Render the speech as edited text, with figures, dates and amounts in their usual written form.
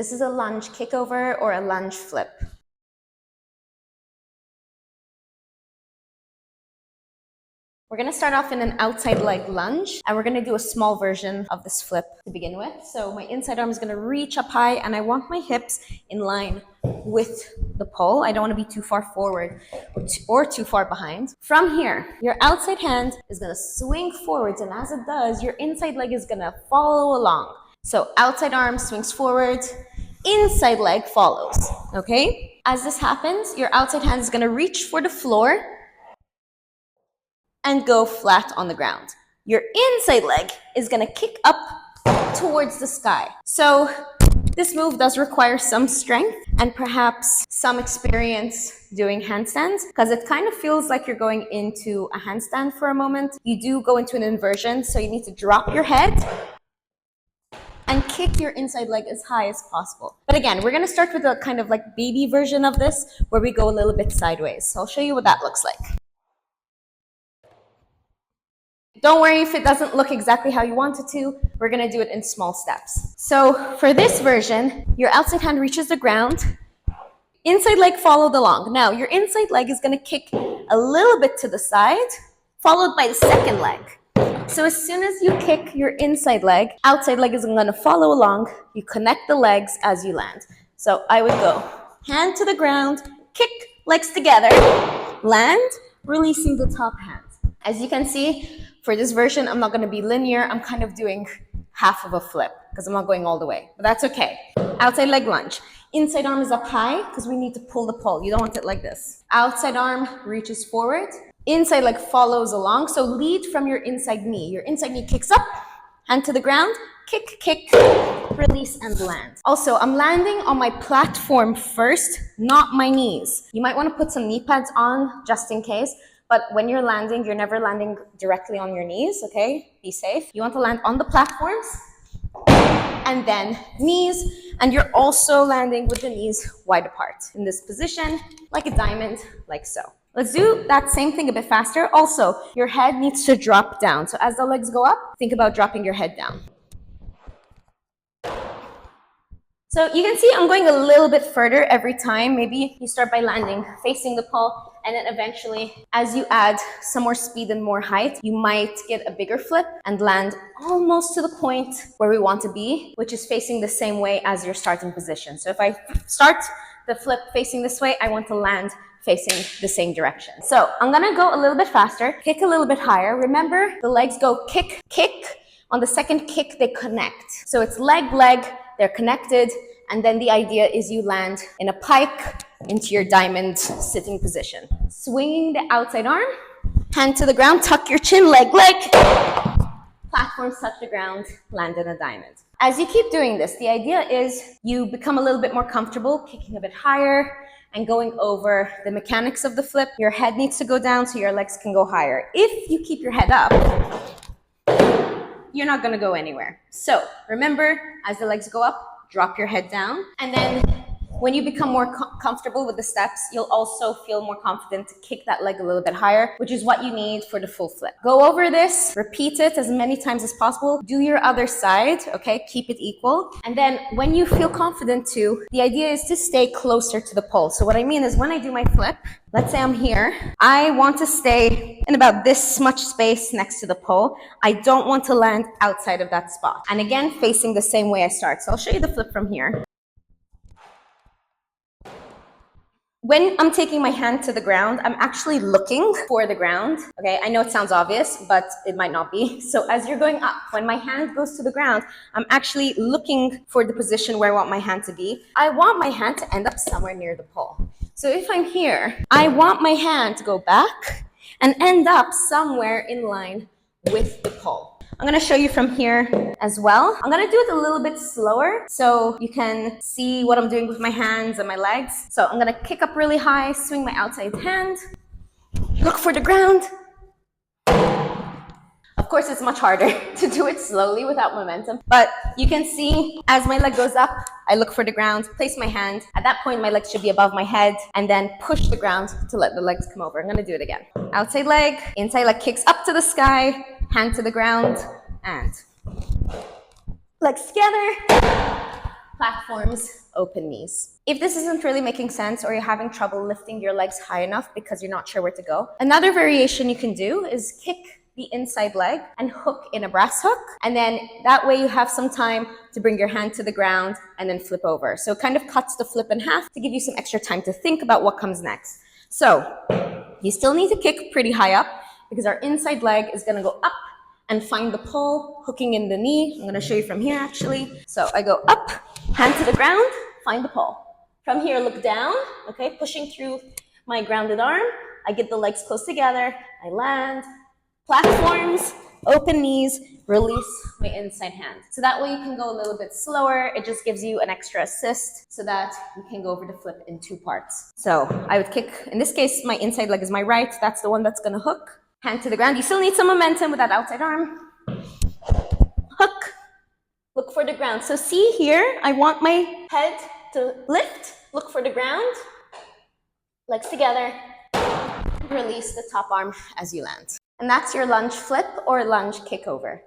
This is a lunge kickover or a lunge flip. We're gonna start off in an outside leg lunge, and we're gonna do a small version of this flip to begin with. So my inside arm is gonna reach up high, and I want my hips in line with the pole. I don't wanna be too far forward or too far behind. From here, your outside hand is gonna swing forwards, and as it does, your inside leg is gonna follow along. So outside arm swings forward, inside leg follows, okay? As this happens, your outside hand is gonna reach for the floor and go flat on the ground. Your inside leg is gonna kick up towards the sky. So this move does require some strength and perhaps some experience doing handstands, because it kind of feels like you're going into a handstand for a moment. You do go into an inversion, so you need to drop your head and kick your inside leg as high as possible. But again, we're gonna start with a kind of like baby version of this where we go a little bit sideways. So I'll show you what that looks like. Don't worry if it doesn't look exactly how you want it to. We're gonna do it in small steps. So for this version, your outside hand reaches the ground, inside leg followed along. Now your inside leg is gonna kick a little bit to the side, followed by the second leg. So as soon as you kick your inside leg, outside leg is gonna follow along. You connect the legs as you land. So I would go hand to the ground, kick, legs together, land, releasing the top hand. As you can see, for this version, I'm not going to be linear. I'm kind of doing half of a flip because I'm not going all the way, but that's okay. Outside leg lunge. Inside arm is up high because we need to pull the pole. You don't want it like this. Outside arm reaches forward. Inside leg follows along. So lead from your inside knee. Your inside knee kicks up, hand to the ground, kick, kick, release and land. Also, I'm landing on my platform first, not my knees. You might want to put some knee pads on just in case. But when you're landing, you're never landing directly on your knees, okay? Be safe. You want to land on the platforms and then knees. And you're also landing with the knees wide apart in this position, like a diamond, like so. Let's do that same thing a bit faster. Also, your head needs to drop down. So as the legs go up, think about dropping your head down. So you can see I'm going a little bit further every time. Maybe you start by landing facing the pole, and then eventually, as you add some more speed and more height, you might get a bigger flip and land almost to the point where we want to be, which is facing the same way as your starting position. So if I start the flip facing this way, I want to land facing the same direction. So I'm gonna go a little bit faster, kick a little bit higher. Remember, the legs go kick, kick. On the second kick, they connect. So it's leg, leg, they're connected, and then the idea is you land in a pike into your diamond sitting position. Swinging the outside arm, hand to the ground, tuck your chin, leg, leg. Platforms touch the ground, land in a diamond. As you keep doing this, the idea is you become a little bit more comfortable, kicking a bit higher and going over the mechanics of the flip. Your head needs to go down so your legs can go higher. If you keep your head up, you're not gonna go anywhere. So remember, as the legs go up, drop your head down. And then when you become more comfortable with the steps, you'll also feel more confident to kick that leg a little bit higher, which is what you need for the full flip. Go over this, repeat it as many times as possible. Do your other side, okay? Keep it equal. And then when you feel confident too, the idea is to stay closer to the pole. So what I mean is when I do my flip, let's say I'm here, I want to stay in about this much space next to the pole. I don't want to land outside of that spot. And again, facing the same way I start. So I'll show you the flip from here. When I'm taking my hand to the ground, I'm actually looking for the ground. Okay, I know it sounds obvious, but it might not be. So as you're going up, when my hand goes to the ground, I'm actually looking for the position where I want my hand to be. I want my hand to end up somewhere near the pole. So if I'm here, I want my hand to go back and end up somewhere in line with the pole. I'm gonna show you from here as well. I'm gonna do it a little bit slower so you can see what I'm doing with my hands and my legs. So I'm gonna kick up really high, swing my outside hand, look for the ground. Of course, it's much harder to do it slowly without momentum, but you can see as my leg goes up, I look for the ground, place my hand. At that point, my legs should be above my head, and then push the ground to let the legs come over. I'm gonna do it again. Outside leg, inside leg kicks up to the sky, hand to the ground, and legs together, platforms, open knees. If this isn't really making sense or you're having trouble lifting your legs high enough because you're not sure where to go, another variation you can do is kick the inside leg and hook in a brass hook. And then that way you have some time to bring your hand to the ground and then flip over. So it kind of cuts the flip in half to give you some extra time to think about what comes next. So you still need to kick pretty high up because our inside leg is going to go up and find the pole, hooking in the knee. I'm going to show you from here actually. So I go up, hand to the ground, find the pole. From here, look down, okay, pushing through my grounded arm. I get the legs close together, I land, platforms, open knees, release my inside hand. So that way you can go a little bit slower. It just gives you an extra assist so that you can go over the flip in 2 parts. So I would kick, in this case, my inside leg is my right. That's the one that's gonna hook. Hand to the ground. You still need some momentum with that outside arm. Hook. Look for the ground. So see here, I want my head to lift. Look for the ground. Legs together. Release the top arm as you land. And that's your lunge flip or lunge kick over.